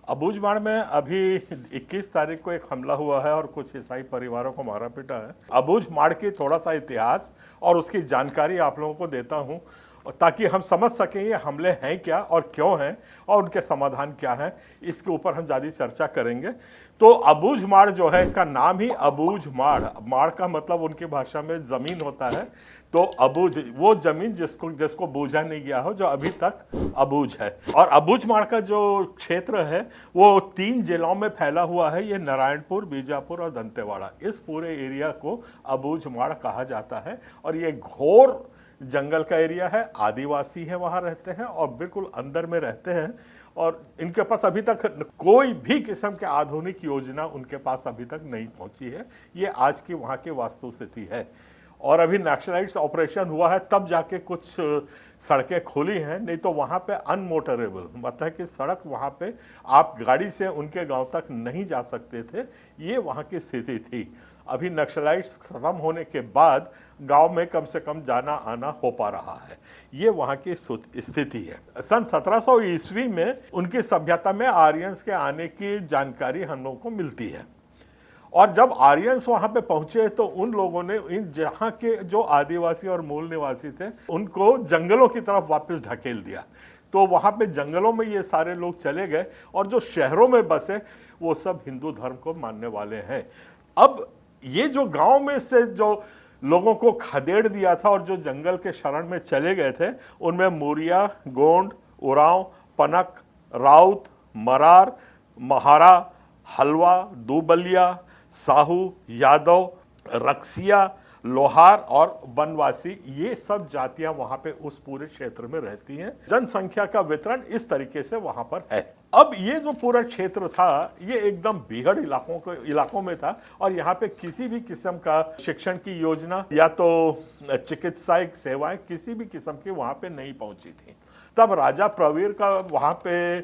अबूझमाड़ में अभी 21 तारीख को एक हमला हुआ है और कुछ ईसाई परिवारों को मारा पीटा है। अबूझमाड़ की थोड़ा सा इतिहास और उसकी जानकारी आप लोगों को देता हूं ताकि हम समझ सकें ये हमले हैं क्या और क्यों हैं और उनके समाधान क्या है। इसके ऊपर हम ज़्यादा चर्चा करेंगे। तो अबूझमाड़ जो है, इसका नाम ही अबूझमाड़, माड़ का मतलब उनकी भाषा में ज़मीन होता है। तो अबूझ वो जमीन जिसको जिसको बूझा नहीं गया हो, जो अभी तक अबूझ है। और अबूझमाड़ का जो क्षेत्र है वो 3 जिलों में फैला हुआ है। ये नारायणपुर, बीजापुर और दंतेवाड़ा, इस पूरे एरिया को अबूझमाड़ कहा जाता है। और ये घोर जंगल का एरिया है, आदिवासी है वहाँ रहते हैं और बिल्कुल अंदर में रहते हैं। और इनके पास अभी तक कोई भी किस्म के आधुनिक योजना उनके पास अभी तक नहीं पहुंची है। ये आज की वहाँ की वास्तुस्थिति है। और अभी नक्सलाइट्स ऑपरेशन हुआ है तब जाके कुछ सड़कें खुली हैं, नहीं तो वहाँ पे अनमोटरेबल, मतलब कि सड़क वहाँ पे आप गाड़ी से उनके गांव तक नहीं जा सकते थे। ये वहाँ की स्थिति थी। अभी नक्सलाइट्स खत्म होने के बाद गांव में कम से कम जाना आना हो पा रहा है। ये वहाँ की स्थिति है। सन 1700 ईस्वी में उनकी सभ्यता में आर्यंस के आने की जानकारी हम लोगों को मिलती है। और जब आर्यंस वहां पे पहुंचे तो उन लोगों ने इन जहां के जो आदिवासी और मूल निवासी थे उनको जंगलों की तरफ वापस ढकेल दिया। तो वहां पे जंगलों में ये सारे लोग चले गए और जो शहरों में बसे वो सब हिंदू धर्म को मानने वाले हैं। अब ये जो गांव में से जो लोगों को खदेड़ दिया था और जो जंगल के शरण में चले गए थे, उनमें मूरिया, गोंड, उरांव, पनक, राउत, मरार, महारा, हलवा, दूबलिया, साहू, यादव, रक्सिया, लोहार और बनवासी, ये सब जातियां वहां पे उस पूरे क्षेत्र में रहती हैं। जनसंख्या का वितरण इस तरीके से वहां पर है। अब ये जो पूरा क्षेत्र था ये एकदम बीहड़ इलाकों में था और यहाँ पे किसी भी किस्म का शिक्षण की योजना या तो चिकित्सायिक सेवाएं किसी भी किस्म की वहां पे नहीं पहुंची थी। तब राजा प्रवीर का वहां पे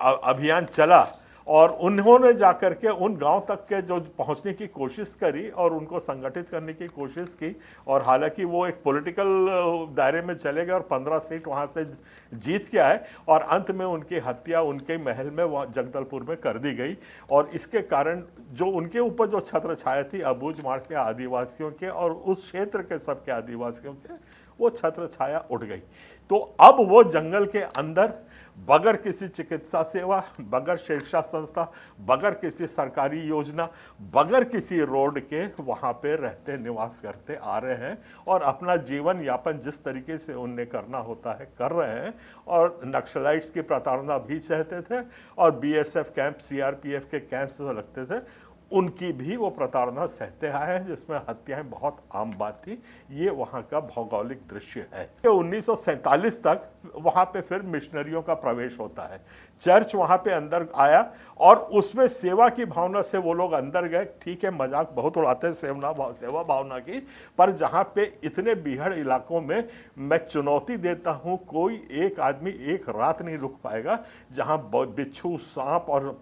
अभियान चला और उन्होंने जाकर के उन गांव तक के जो पहुंचने की कोशिश करी और उनको संगठित करने की कोशिश की। और हालांकि वो एक पॉलिटिकल दायरे में चले गए और 15 सीट वहां से जीत के आए और अंत में उनकी हत्या उनके महल में जगदलपुर में कर दी गई। और इसके कारण जो उनके ऊपर जो छत्र छाया थी अबूझमाड़ के आदिवासियों के और उस क्षेत्र के सबके आदिवासियों के, वो छत्र छाया उठ गई। तो अब वो जंगल के अंदर बगैर किसी चिकित्सा सेवा, बगैर शिक्षा संस्था, बगैर किसी सरकारी योजना, बगैर किसी रोड के वहाँ पे रहते निवास करते आ रहे हैं और अपना जीवन यापन जिस तरीके से उन्हें करना होता है कर रहे हैं। और नक्सलाइट्स की प्रताड़ना भी सहते थे और बीएसएफ कैंप, सीआरपीएफ के कैंप्स जो लगते थे उनकी भी वो प्रताड़ना सहते आए हैं, जिसमें हत्याएं बहुत आम बात थी। ये वहाँ का भौगोलिक दृश्य है। 1947 तक वहाँ पे फिर मिशनरियों का प्रवेश होता है। चर्च वहाँ पे अंदर आया और उसमें सेवा की भावना से वो लोग अंदर गए। ठीक है, मजाक बहुत उड़ाते हैं सेवा भावना की, पर जहाँ पे इतने बीहड़ इलाकों में मैं चुनौती देता हूँ, कोई एक आदमी एक रात नहीं रुक पाएगा जहाँ बिच्छू, सांप और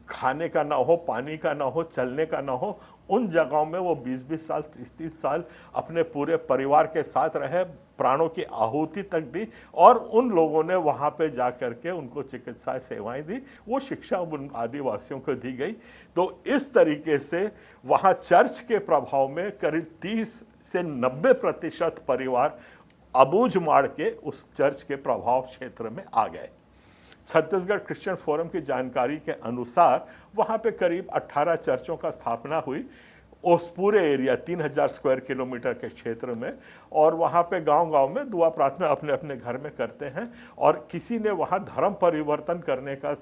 खाने का ना हो, पानी का ना हो, चलने का ना हो। उन जगहों में वो 20-20 साल, 30-30 साल अपने पूरे परिवार के साथ रहे, प्राणों की आहुति तक दी और उन लोगों ने वहाँ पे जा कर के उनको चिकित्सा सेवाएं दी। वो शिक्षा उन आदिवासियों को दी गई। तो इस तरीके से वहाँ चर्च के प्रभाव में करीब 30 से 90% परिवार अबूझमाड़ के उस चर्च के प्रभाव क्षेत्र में आ गए। छत्तीसगढ़ क्रिश्चियन फोरम की जानकारी के अनुसार वहाँ पे करीब 18 चर्चों का स्थापना हुई उस पूरे एरिया 3000 स्क्वायर किलोमीटर के क्षेत्र में। और वहाँ पे गांव-गांव में दुआ प्रार्थना अपने अपने घर में करते हैं। और किसी ने वहाँ धर्म परिवर्तन करने का,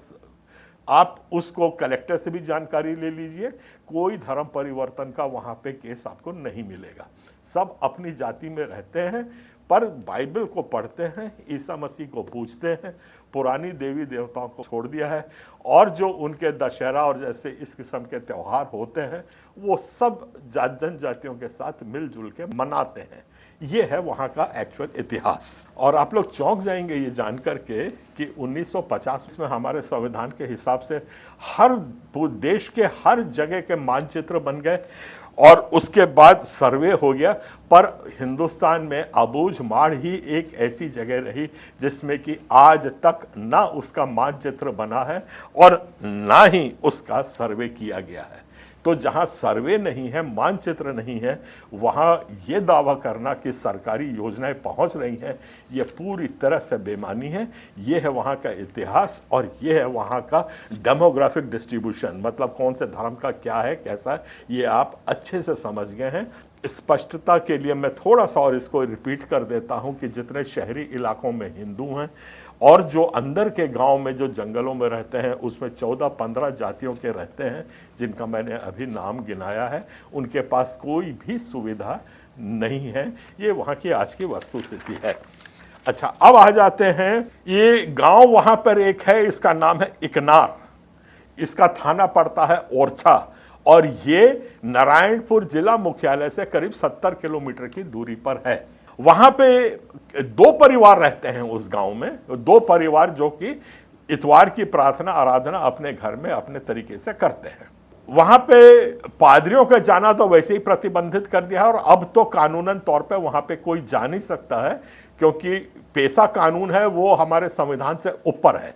आप उसको कलेक्टर से भी जानकारी ले लीजिए, कोई धर्म परिवर्तन का वहाँ पे केस आपको नहीं मिलेगा। सब अपनी जाति में रहते हैं पर बाइबल को पढ़ते हैं, ईसा मसीह को पूजते हैं, पुरानी देवी देवताओं को छोड़ दिया है। और जो उनके दशहरा और जैसे इस किस्म के त्यौहार होते हैं वो सब जनजातियों के साथ मिलजुल के मनाते हैं। ये है वहाँ का एक्चुअल इतिहास। और आप लोग चौंक जाएंगे ये जानकर के कि 1950 में हमारे संविधान के हिसाब से हर देश के हर जगह के मानचित्र बन गए और उसके बाद सर्वे हो गया। पर हिंदुस्तान में अबूझ माड़ ही एक ऐसी जगह रही जिसमें कि आज तक ना उसका मानचित्र बना है और ना ही उसका सर्वे किया गया है। तो जहां सर्वे नहीं है, मानचित्र नहीं है, वहां यह दावा करना कि सरकारी योजनाएं पहुंच रही हैं, यह पूरी तरह से बेमानी है। यह है वहां का इतिहास और यह है वहां का डेमोग्राफिक डिस्ट्रीब्यूशन, मतलब कौन से धर्म का क्या है, कैसा है, ये आप अच्छे से समझ गए हैं। स्पष्टता के लिए मैं थोड़ा सा और इसको रिपीट कर देता हूं कि जितने शहरी इलाकों में हिंदू हैं और जो अंदर के गांव में जो जंगलों में रहते हैं, उसमें 14-15 जातियों के रहते हैं जिनका मैंने अभी नाम गिनाया है। उनके पास कोई भी सुविधा नहीं है। ये वहाँ की आज की वस्तुस्थिति है। अच्छा, अब आ जाते हैं, ये गांव वहाँ पर एक है, इसका नाम है इकनार। इसका थाना पड़ता है ओरछा और ये नारायणपुर जिला मुख्यालय से करीब 70 किलोमीटर की दूरी पर है। वहां पे 2 परिवार रहते हैं उस गांव में, 2 परिवार जो कि इतवार की प्रार्थना आराधना अपने घर में अपने तरीके से करते हैं। वहां पे पादरियों का जाना तो वैसे ही प्रतिबंधित कर दिया है और अब तो कानूनन तौर पे वहां पे कोई जा नहीं सकता है, क्योंकि पेशा कानून है वो हमारे संविधान से ऊपर है।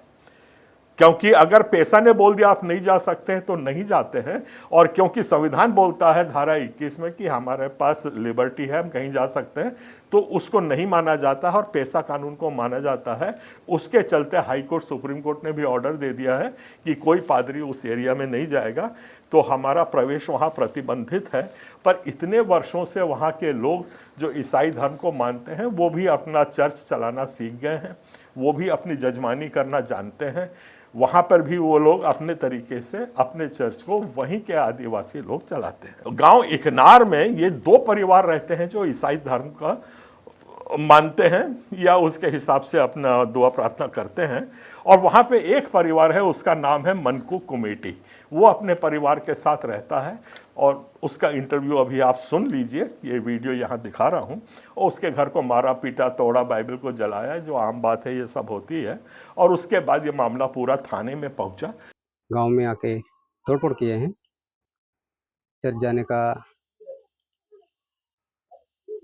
क्योंकि अगर पेशा ने बोल दिया आप नहीं जा सकते हैं तो नहीं जाते हैं, और क्योंकि संविधान बोलता है धारा 21 में कि हमारे पास लिबर्टी है, हम कहीं जा सकते हैं, तो उसको नहीं माना जाता है और पेशा कानून को माना जाता है। उसके चलते हाई कोर्ट, सुप्रीम कोर्ट ने भी ऑर्डर दे दिया है कि कोई पादरी उस एरिया में नहीं जाएगा, तो हमारा प्रवेश वहाँ प्रतिबंधित है। पर इतने वर्षों से वहाँ के लोग जो ईसाई धर्म को मानते हैं वो भी अपना चर्च चलाना सीख गए हैं, वो भी अपनी जजमानी करना जानते हैं। वहाँ पर भी वो लोग अपने तरीके से अपने चर्च को वहीं के आदिवासी लोग चलाते हैं। गांव इकनार में ये 2 परिवार रहते हैं जो ईसाई धर्म का मानते हैं या उसके हिसाब से अपना दुआ प्रार्थना करते हैं। और वहाँ पे एक परिवार है, उसका नाम है मनकू कुमेटी। वो अपने परिवार के साथ रहता है और उसका इंटरव्यू अभी आप सुन लीजिए, ये वीडियो यहाँ दिखा रहा हूँ। और उसके घर को मारा पीटा, तोड़ा, बाइबल को जलाया, जो आम बात है, ये सब होती है। और उसके बाद ये मामला पूरा थाने में पहुँचा। गांव में आके तोड़फोड़ किए हैं। चर्च जाने का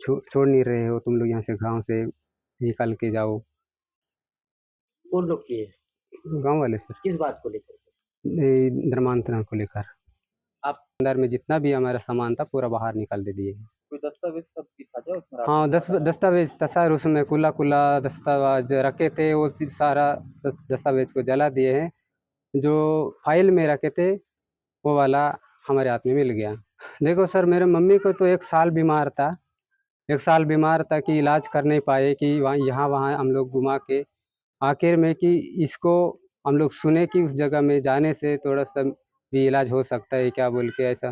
छोड़ नहीं रहे हो तुम लोग, यहाँ से गांव से निकाल के जाओ। कौन लोग किए? गांव वाले सर। किस बात को लेकर? धर्मांतरण को लेकर। आप अंदर में जितना भी हमारा सामान था पूरा बाहर निकाल दे दिए। कोई दस्तावेज सब दिखा दो उसमें? हाँ, दस्तावेज था सर, उसमें खुला खुला दस्तावेज रखे थे, वो सारा दस्तावेज को जला दिए हैं। जो फाइल में रखे थे वो वाला हमारे हाथ में मिल गया। देखो सर, मेरे मम्मी को तो 1 साल बीमार था, 1 साल बीमार था कि इलाज कर नहीं पाए, कि वहाँ यहाँ वहाँ हम लोग घुमा के आखिर में कि इसको हम लोग सुने कि उस जगह में जाने से थोड़ा सा भी इलाज हो सकता है क्या बोल के ऐसा।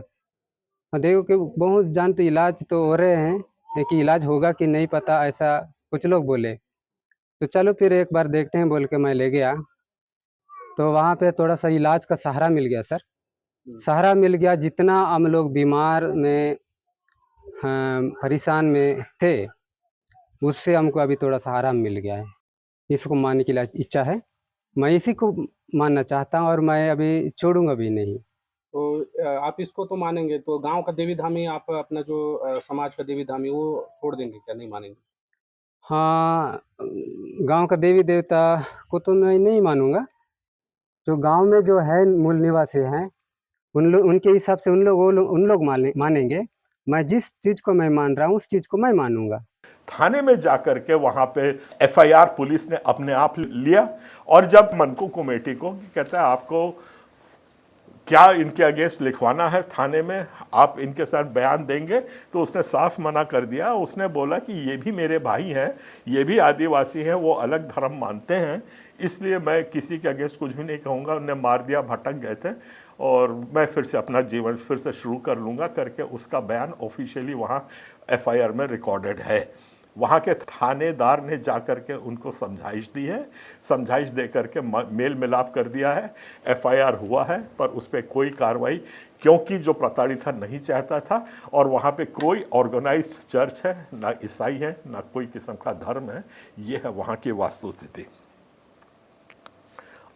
और देखो कि बहुत जान तो इलाज तो हो रहे हैं, लेकिन इलाज होगा कि नहीं पता, ऐसा कुछ लोग बोले। तो चलो फिर एक बार देखते हैं बोल के मैं ले गया, तो वहाँ पे थोड़ा सा इलाज का सहारा मिल गया सर, सहारा मिल गया। जितना हम लोग बीमार में परेशान में थे, उससे हमको अभी थोड़ा सहारा मिल गया है। इसको मानने की इच्छा है, मैं इसी को मानना चाहता हूँ और मैं अभी छोड़ूंगा भी नहीं। तो आप इसको तो मानेंगे, तो गांव का देवी धामी आप अपना जो समाज का देवी धामी वो छोड़ देंगे क्या, नहीं मानेंगे? हाँ, गांव का देवी देवता को तो मैं नहीं मानूंगा। जो गांव में जो है मूल निवासी हैं, उनके हिसाब से उन लोग मानेंगे। मैं जिस चीज़ को मैं मान रहा हूँ उस चीज़ को मैं मानूंगा। थाने में जाकर के वहां पे एफआईआर पुलिस ने अपने आप लिया। और जब मनकू कमेटी को कहता है आपको क्या इनके अगेंस्ट लिखवाना है थाने में, आप इनके साथ बयान देंगे, तो उसने साफ मना कर दिया। उसने बोला कि ये भी मेरे भाई हैं, ये भी आदिवासी हैं, वो अलग धर्म मानते हैं, इसलिए मैं किसी के अगेंस्ट कुछ भी नहीं कहूँगा। उन्हें मार दिया, भटक गए थे और मैं फिर से अपना जीवन फिर से शुरू कर लूँगा करके उसका बयान ऑफिशियली वहाँ एफआईआर में रिकॉर्डेड है। वहाँ के थानेदार ने जाकर के उनको समझाइश दी है, समझाइश दे करके मेल मिलाप कर दिया है, एफआईआर हुआ है, पर उस पर कोई कार्रवाई, क्योंकि जो प्रताड़ित था नहीं चाहता था। और वहाँ पे कोई ऑर्गेनाइज्ड चर्च है, ना ईसाई है, ना कोई किस्म का धर्म है। ये है वहाँ की वास्तुस्थिति।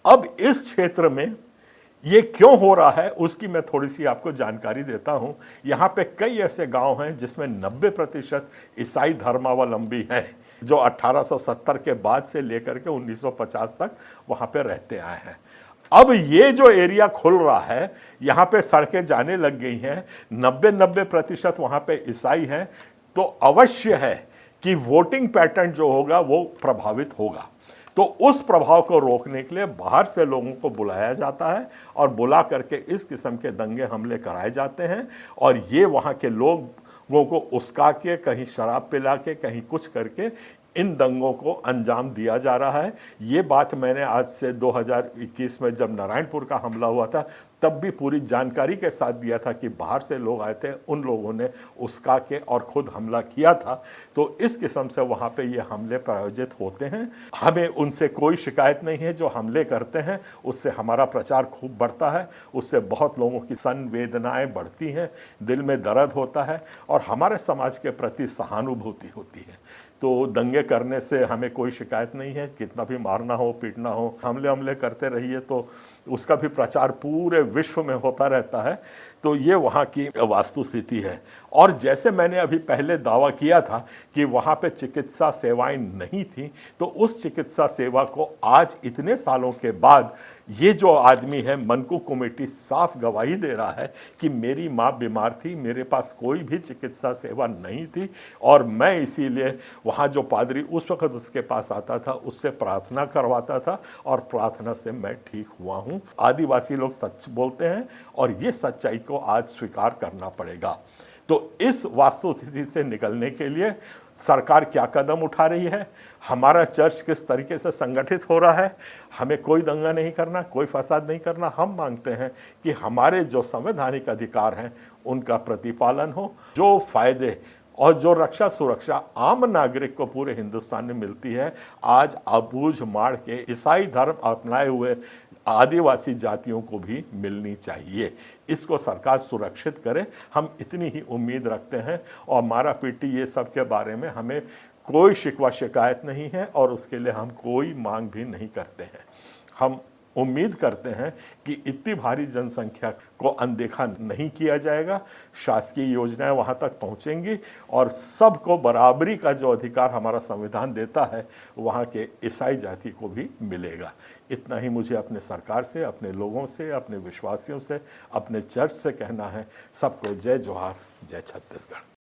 अब इस क्षेत्र में ये क्यों हो रहा है उसकी मैं थोड़ी सी आपको जानकारी देता हूं। यहाँ पे कई ऐसे गांव हैं जिसमें 90% ईसाई धर्मावलंबी हैं, जो 1870 के बाद से लेकर के 1950 तक वहाँ पे रहते आए हैं। अब ये जो एरिया खुल रहा है, यहाँ पे सड़कें जाने लग गई हैं, 90% वहाँ पे ईसाई हैं, तो अवश्य है कि वोटिंग पैटर्न जो होगा वो प्रभावित होगा। तो उस प्रभाव को रोकने के लिए बाहर से लोगों को बुलाया जाता है और बुला करके इस किस्म के दंगे हमले कराए जाते हैं, और ये वहाँ के लोगों को उस्का के, कहीं शराब पिला के, कहीं कुछ करके इन दंगों को अंजाम दिया जा रहा है। ये बात मैंने आज से 2021 में जब नारायणपुर का हमला हुआ था तब भी पूरी जानकारी के साथ दिया था कि बाहर से लोग आए थे, उन लोगों ने उस्का के और खुद हमला किया था। तो इस किस्म से वहाँ पे ये हमले प्रायोजित होते हैं। हमें उनसे कोई शिकायत नहीं है, जो हमले करते हैं उससे हमारा प्रचार खूब बढ़ता है, उससे बहुत लोगों की संवेदनाएं बढ़ती हैं, दिल में दर्द होता है और हमारे समाज के प्रति सहानुभूति होती है। तो दंगे करने से हमें कोई शिकायत नहीं है, कितना भी मारना हो, पीटना हो, हमले करते रहिए तो उसका भी प्रचार पूरे विश्व में होता रहता है। तो ये वहाँ की वास्तु स्थिति है। और जैसे मैंने अभी पहले दावा किया था कि वहाँ पे चिकित्सा सेवाएं नहीं थी, तो उस चिकित्सा सेवा को आज इतने सालों के बाद ये जो आदमी है मनकू कमेटी साफ गवाही दे रहा है कि मेरी माँ बीमार थी, मेरे पास कोई भी चिकित्सा सेवा नहीं थी, और मैं इसीलिए वहाँ जो पादरी उस वक्त उसके पास आता था उससे प्रार्थना करवाता था और प्रार्थना से मैं ठीक हुआ हूँ। आदिवासी लोग सच बोलते हैं और ये सच्चाई को आज स्वीकार करना पड़ेगा। तो इस वास्तु स्थिति से निकलने के लिए सरकार क्या कदम उठा रही है, हमारा चर्च किस तरीके से संगठित हो रहा है, हमें कोई दंगा नहीं करना, कोई फसाद नहीं करना। हम मांगते हैं कि हमारे जो संवैधानिक अधिकार हैं उनका प्रतिपालन हो। जो फायदे और जो रक्षा सुरक्षा आम नागरिक को पूरे हिंदुस्तान में मिलती है, आज अबूझ माड़ के ईसाई धर्म अपनाए हुए आदिवासी जातियों को भी मिलनी चाहिए। इसको सरकार सुरक्षित करे, हम इतनी ही उम्मीद रखते हैं। और मारा पीटी ये सब के बारे में हमें कोई शिकवा शिकायत नहीं है और उसके लिए हम कोई मांग भी नहीं करते हैं। हम उम्मीद करते हैं कि इतनी भारी जनसंख्या को अनदेखा नहीं किया जाएगा, शासकीय योजनाएं वहां तक पहुंचेंगी और सबको बराबरी का जो अधिकार हमारा संविधान देता है वहां के ईसाई जाति को भी मिलेगा। इतना ही मुझे अपने सरकार से, अपने लोगों से, अपने विश्वासियों से, अपने चर्च से कहना है। सबको जय जोहार, जय छत्तीसगढ़।